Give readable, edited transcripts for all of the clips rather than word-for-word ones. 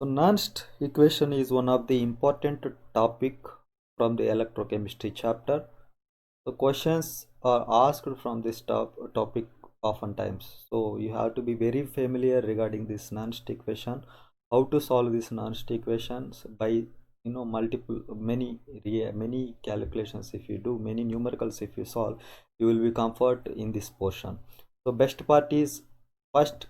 So Nernst equation is one of the important topic from the electrochemistry chapter. The questions are asked from this topic oftentimes. So you have to be very familiar regarding this Nernst equation, how to solve these Nernst equations by multiple many calculations. If you do many numericals, if you solve, you will be comfort in this portion. So best part is first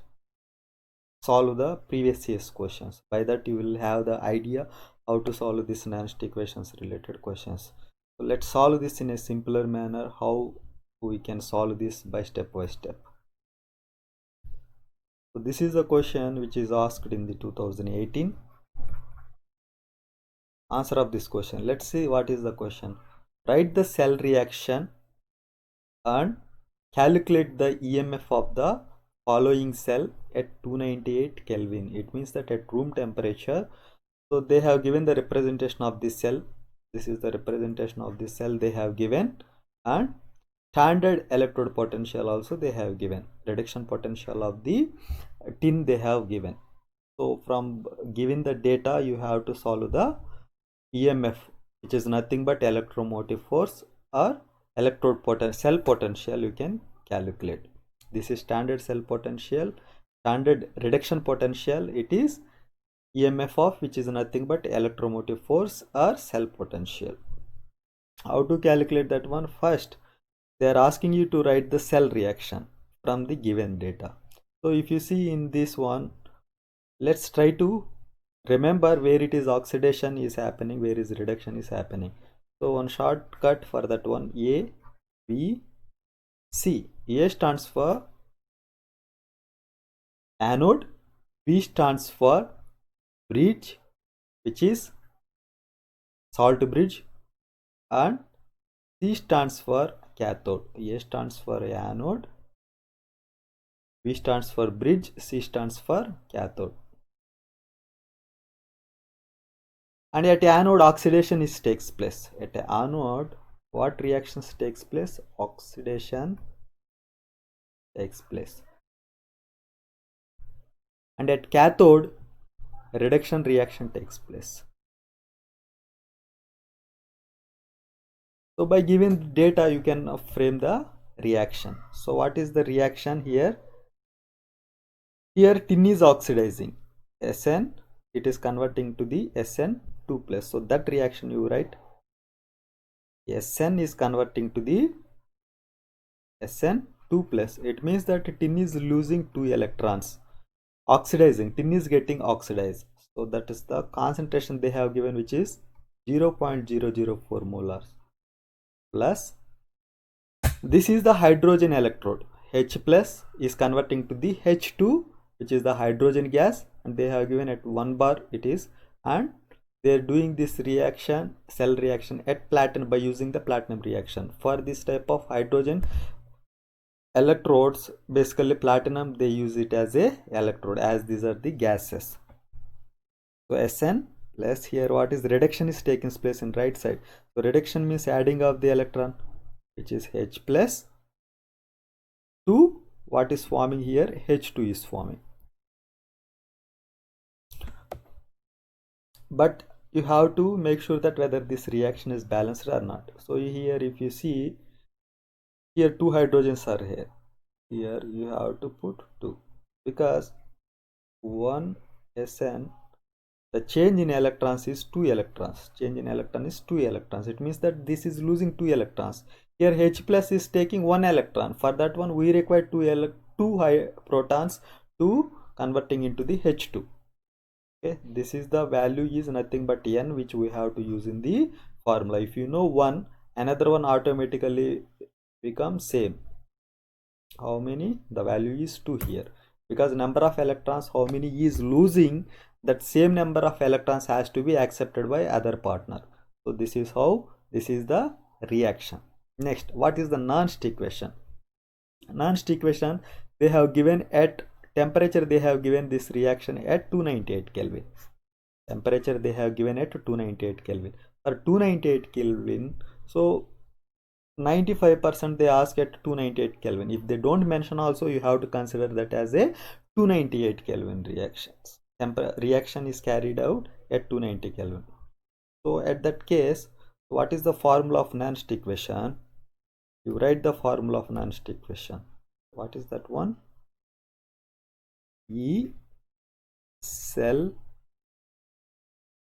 solve the previous year's questions. By that you will have the idea how to solve this Nernst equations related questions. So let's solve this in a simpler manner, how we can solve this by step by step. So this is a question which is asked in the 2018. Answer of this question. Let's see what is the question. Write the cell reaction and calculate the EMF of the following cell at 298 Kelvin. It means that at room temperature. So they have given the representation of this cell. This is the representation of this cell they have given, and standard electrode potential also they have given. Reduction potential of the tin they have given. So from giving the data you have to solve the EMF, which is nothing but electromotive force or electrode cell potential you can calculate. This is standard cell potential. Standard reduction potential, it is EMF of which is nothing but electromotive force or cell potential. How to calculate that one? First, they are asking you to write the cell reaction from the given data. So if you see in this one, let's try to remember where it is oxidation is happening, where is reduction is happening. So one shortcut for that one, A, B, C. A stands for anode, B stands for bridge, which is salt bridge, and C stands for cathode. A stands for anode, B stands for bridge, C stands for cathode. And at anode, oxidation takes place. At anode, what reactions takes place? Oxidation takes place. And at cathode, reduction reaction takes place. So by giving data, you can frame the reaction. So what is the reaction here? Here tin is oxidizing. Sn, it is converting to the Sn2 plus. So that reaction you write. Sn is converting to the Sn2 plus. It means that tin is losing 2 electrons. Oxidizing, tin is getting oxidized. So that is the concentration they have given, which is 0.004 molars. Plus, this is the hydrogen electrode. H plus is converting to the H2, which is the hydrogen gas, and they have given at 1 bar it is, and they are doing this reaction, cell reaction at platinum by using the platinum reaction. For this type of hydrogen electrodes, basically platinum, they use it as a electrode, as these are the gases. So Sn plus, here what is reduction is taking place in right side. So reduction means adding of the electron, which is H plus 2. What is forming here? H2 is forming. But you have to make sure that whether this reaction is balanced or not. So here if you see, here 2 hydrogens are here. Here you have to put 2, because 1 Sn, the change in electrons is 2 electrons. Change in electron is 2 electrons. It means that this is losing 2 electrons. Here H plus is taking 1 electron. For that one we require 2 protons to converting into the H2. Okay, this is the value is nothing but n, which we have to use in the formula. If you know one, another one automatically becomes same. How many? The value is 2 here, because number of electrons how many is losing, that same number of electrons has to be accepted by other partner. So this is how, this is the reaction. Next, what is the Nernst equation? Nernst equation, they have given at temperature, they have given this reaction at 298 Kelvin. Temperature they have given at 298 Kelvin. For 298 Kelvin, so 95% they ask at 298 Kelvin. If they don't mention also, you have to consider that as a 298 Kelvin reactions. reaction is carried out at 290 Kelvin. So at that case, what is the formula of Nernst equation? You write the formula of Nernst equation. What is that one? E cell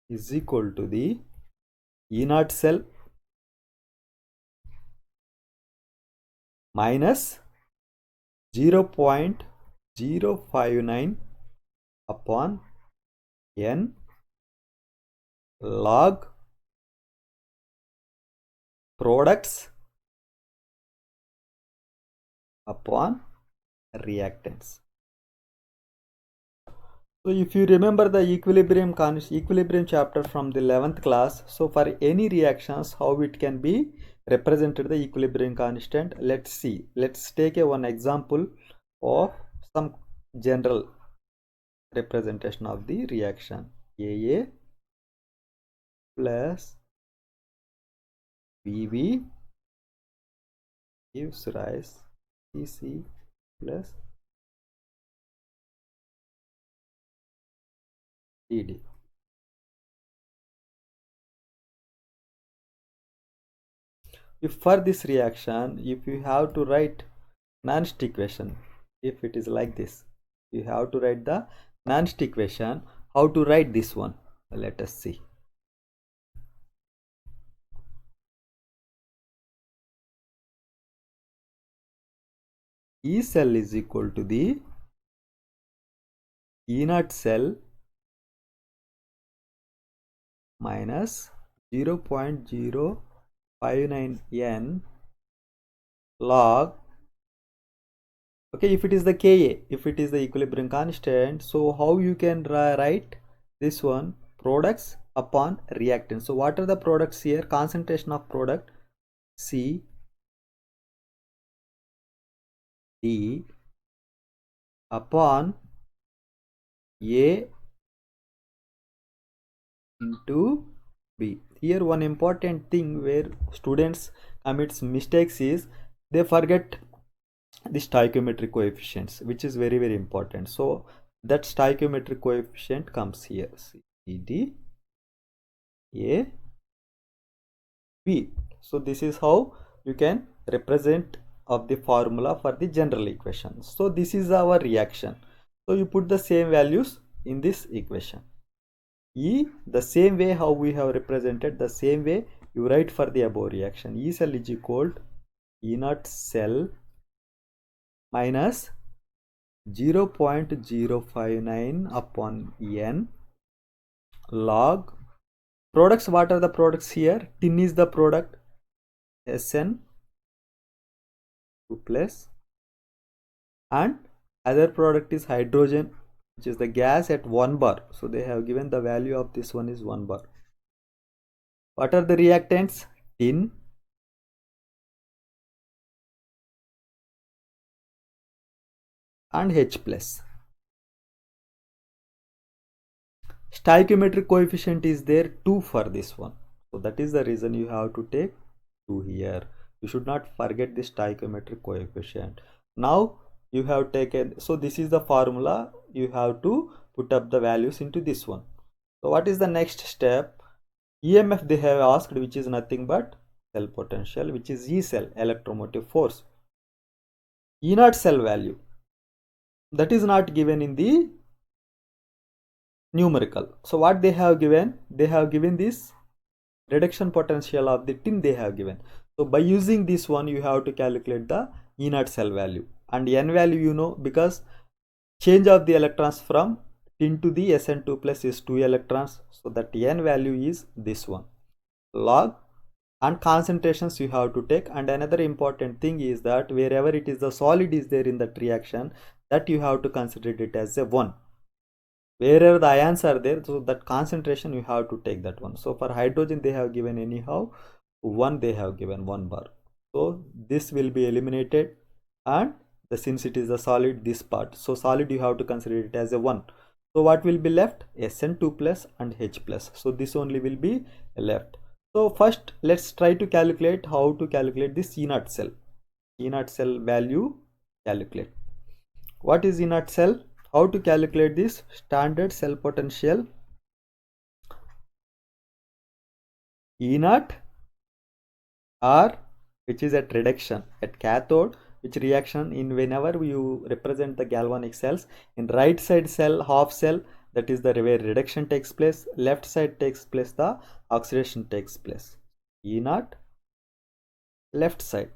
is equal to the E naught cell minus 0.059 upon N log products upon reactants. So if you remember the equilibrium chapter from the 11th class, so for any reactions, how it can be represented the equilibrium constant, let's see. Let's take one example of some general representation of the reaction. AA plus BB gives rise CC plus DD. If for this reaction, if you have to write Nernst equation, if it is like this, you have to write the Nernst equation. How to write this one? Let us see. E cell is equal to the E naught cell minus 0.059 N log, okay, if it is the Ka, if it is the equilibrium constant, so how you can write this one? Products upon reactants. So what are the products here? Concentration of product C D upon A into B. Here one important thing where students commits mistakes is they forget the stoichiometric coefficients, which is very important. So that stoichiometric coefficient comes here, C D A B. So this is how you can represent of the formula for the general equation. So this is our reaction. So you put the same values in this equation. E, the same way how we have represented, the same way you write for the above reaction. E cell is equal to E naught cell minus 0.059 upon N log products. What are the products here? Tin is the product, SN 2 plus, and other product is hydrogen, which is the gas at 1 bar. So they have given the value of this one is 1 bar. What are the reactants? Tin and H plus. Stoichiometric coefficient is there 2 for this one. So that is the reason you have to take 2 here. You should not forget the stoichiometric coefficient. Now you have taken, so this is the formula. You have to put up the values into this one. So what is the next step? EMF they have asked, which is nothing but cell potential, which is E cell, electromotive force. E naught cell value, that is not given in the numerical. So what they have given? They have given this reduction potential of the tin they have given. So by using this one, you have to calculate the E naught cell value, and N value you know, because change of the electrons from tin to the Sn2 plus is 2 electrons. So that N value is this one log, and concentrations you have to take. And another important thing is that wherever it is the solid is there in that reaction, that you have to consider it as a 1. Wherever the ions are there, so that concentration you have to take that one. So for hydrogen they have given anyhow 1, they have given 1 bar. So this will be eliminated, and since it is a solid, this part, so solid you have to consider it as a 1. So what will be left? Sn2 plus and H plus. So this only will be left. So first let's try to calculate how to calculate this E naught cell. E naught cell value calculate. What is E naught cell? How to calculate this? Standard cell potential E0 R, which is at reduction at cathode, which reaction in whenever you represent the galvanic cells, in right side cell, half cell, that is the where reduction takes place, left side takes place, the oxidation takes place. E0 left side.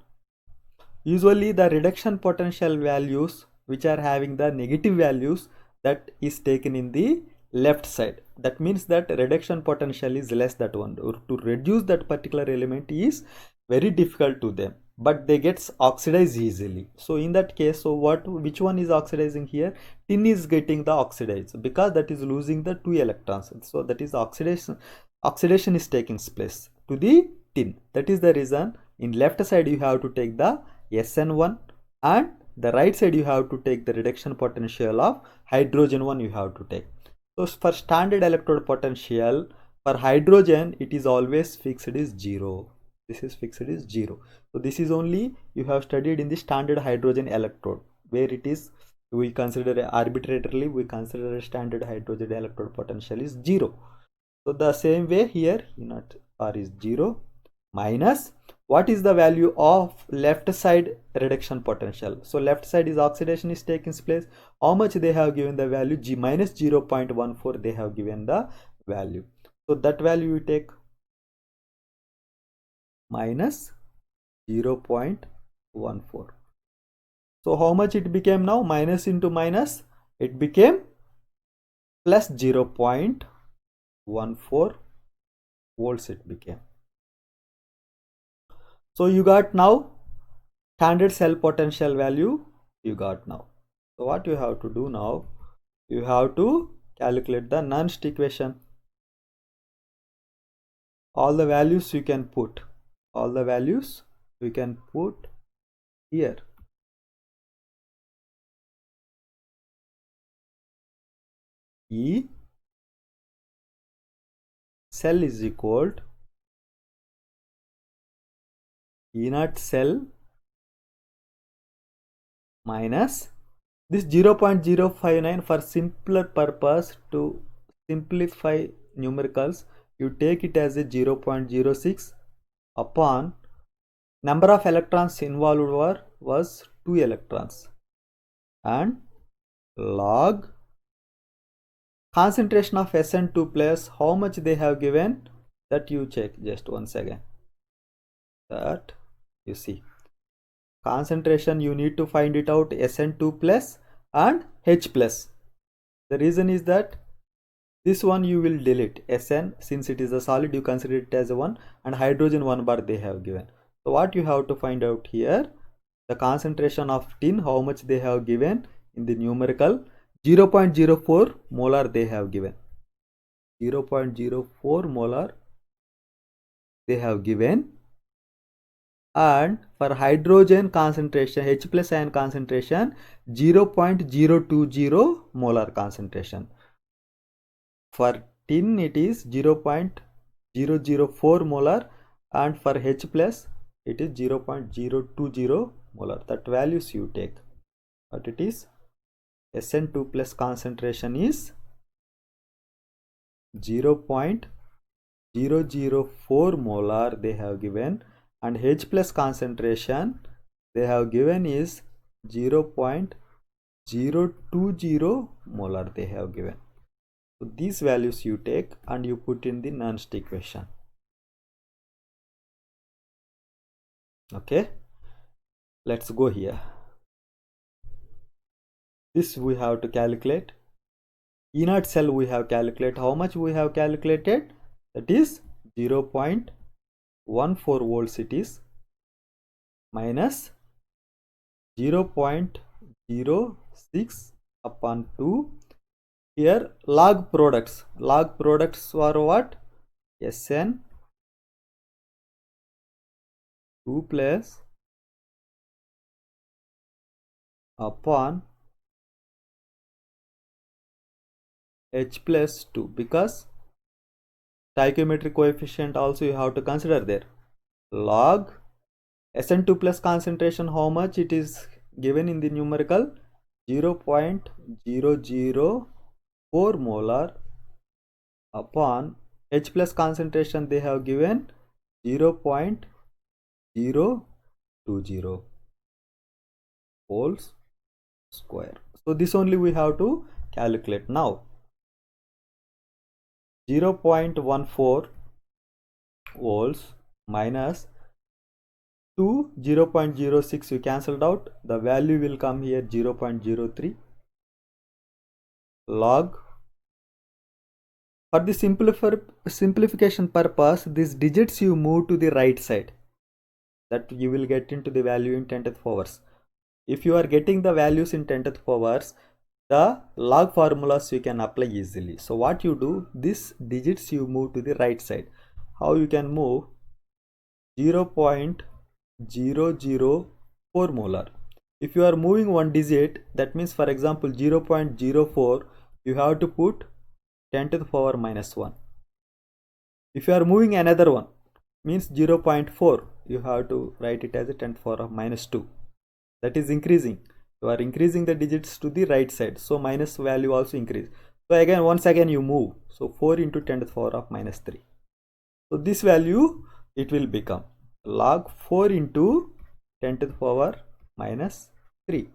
Usually the reduction potential values which are having the negative values, that is taken in the left side. That means that reduction potential is less that one. To reduce that particular element is very difficult to them, but they gets oxidized easily. So in that case, so which one is oxidizing here? Tin is getting the oxidized because that is losing the 2 electrons. So that is oxidation is taking place to the tin. That is the reason in left side you have to take the SN1, and the right side you have to take the reduction potential of hydrogen one you have to take. So for standard electrode potential for hydrogen, it is always fixed is 0. This is fixed is 0. So this is only you have studied in the standard hydrogen electrode, where it is we consider arbitrarily we consider a standard hydrogen electrode potential is 0. So the same way here, E0 R is 0 minus what is the value of left side reduction potential. So left side is oxidation is taking place. How much they have given the value? G minus 0.14 they have given the value. So that value we take minus 0.14. So how much it became now? Minus into minus, it became plus 0.14 volts it became. So you got now standard cell potential value you got now. So what you have to do now? You have to calculate the Nernst equation. All the values you can put. All the values we can put here. E cell is equal to E0 cell minus this 0.059. For simpler purpose, to simplify numericals, you take it as a 0.06 upon number of electrons involved was 2 electrons, and log concentration of SN2 plus, how much they have given, that you check just once again. That you see concentration you need to find it out, SN2 plus and H plus. The reason is that this one you will delete SN, since it is a solid you consider it as a 1, and hydrogen 1 bar they have given. So what you have to find out here, the concentration of tin, how much they have given in the numerical, 0.04 molar they have given. 0.04 molar they have given. And for hydrogen concentration, H plus ion concentration, 0.020 molar concentration. For tin it is 0.004 molar, and for H plus it is 0.020 molar. That values you take. But it is SN2 plus concentration is 0.004 molar they have given, and H plus concentration they have given is 0.020 molar they have given. So these values you take and you put in the Nernst equation. Okay, let's go here. This we have to calculate. E0 cell we have calculated. How much we have calculated? That is 0.14 volts it is, minus 0.06 upon 2. Here log products. Log products are what? SN2 plus upon H plus 2, because stoichiometric coefficient also you have to consider there. Log SN2 plus concentration, how much it is given in the numerical? 0.004 molar upon H plus concentration they have given 0.020 whole square. So this only we have to calculate now. 0.14 volts minus 0.06 you cancelled out, the value will come here 0.03 log. For the simplification purpose, these digits you move to the right side, that you will get into the value in 10th powers. If you are getting the values in 10th powers, the log formulas you can apply easily. So what you do, these digits you move to the right side. How you can move? 0.004 molar. If you are moving one digit, that means for example 0.04, you have to put 10 to the power minus 1. If you are moving another one, means 0.4, you have to write it as a 10 to the power of minus 2. That is increasing. You are increasing the digits to the right side, so minus value also increase. So again, once again you move, so 4 into 10 to the power of minus 3. So this value, it will become log 4 into 10 to the power minus 3.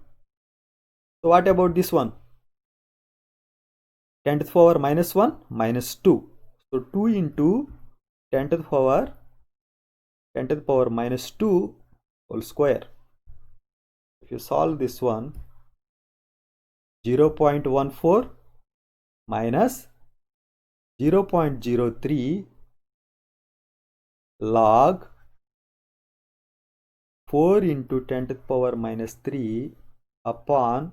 So what about this one? 10 to the power minus 1 minus 2. So 2 into 10 to the power minus 2 whole square. If you solve this one, 0.14 minus 0.03 log 4 into 10 to the power minus 3 upon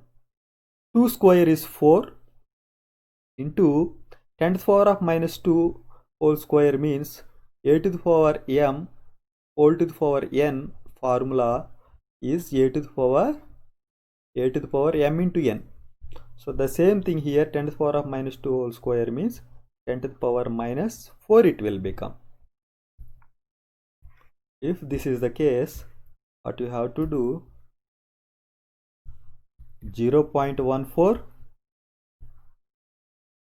2 square is 4 into 10 to the power of minus 2 whole square means a to the power m whole to the power n. Formula is a to the power m into n. So the same thing here, 10 to the power of minus 2 whole square means 10 to the power minus 4 it will become. If this is the case, what you have to do, 0.14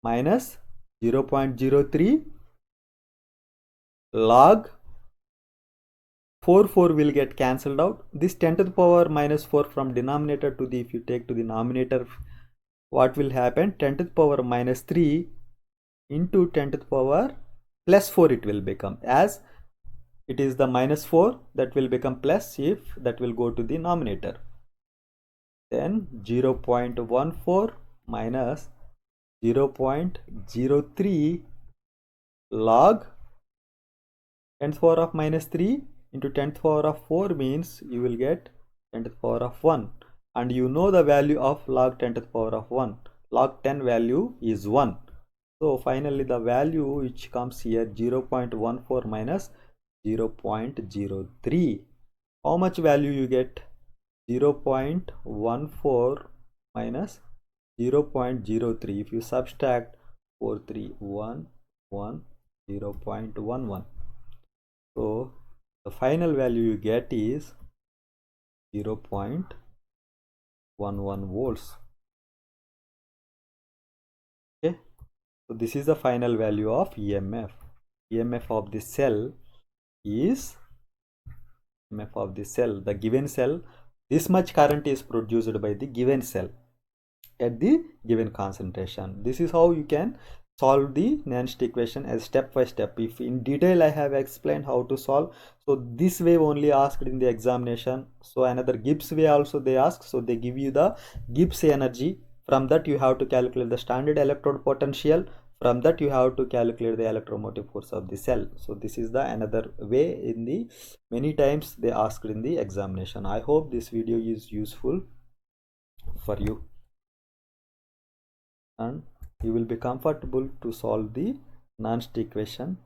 minus 0.03 log 4 will get cancelled out. This 10 to the power minus 4 from denominator to the, if you take to the numerator, what will happen? 10 to the power minus 3 into 10 to the power plus 4 it will become, as it is the minus 4 that will become plus if that will go to the numerator. Then 0.14 minus 0.03 log 10 to the power of minus 3 into 10 to the power of 4 means you will get 10 to the power of 1, and you know the value of log 10 to the power of 1. Log 10 value is 1. So finally the value which comes here, 0.14 minus 0.03. How much value you get? 0.14 minus 0.03. If you subtract 4311, 0.11. So the final value you get is 0.11 volts. Okay, so this is the final value of EMF. EMF of the cell is the given cell. This much current is produced by the given cell at the given concentration. This is how you can solve the Nernst equation as step by step. If in detail I have explained how to solve, so this way only asked in the examination. So another Gibbs way also they ask, so they give you the Gibbs energy. From that you have to calculate the standard electrode potential. From that you have to calculate the electromotive force of the cell. So this is the another way in the many times they asked in the examination. I hope this video is useful for you and you will be comfortable to solve the Nernst equation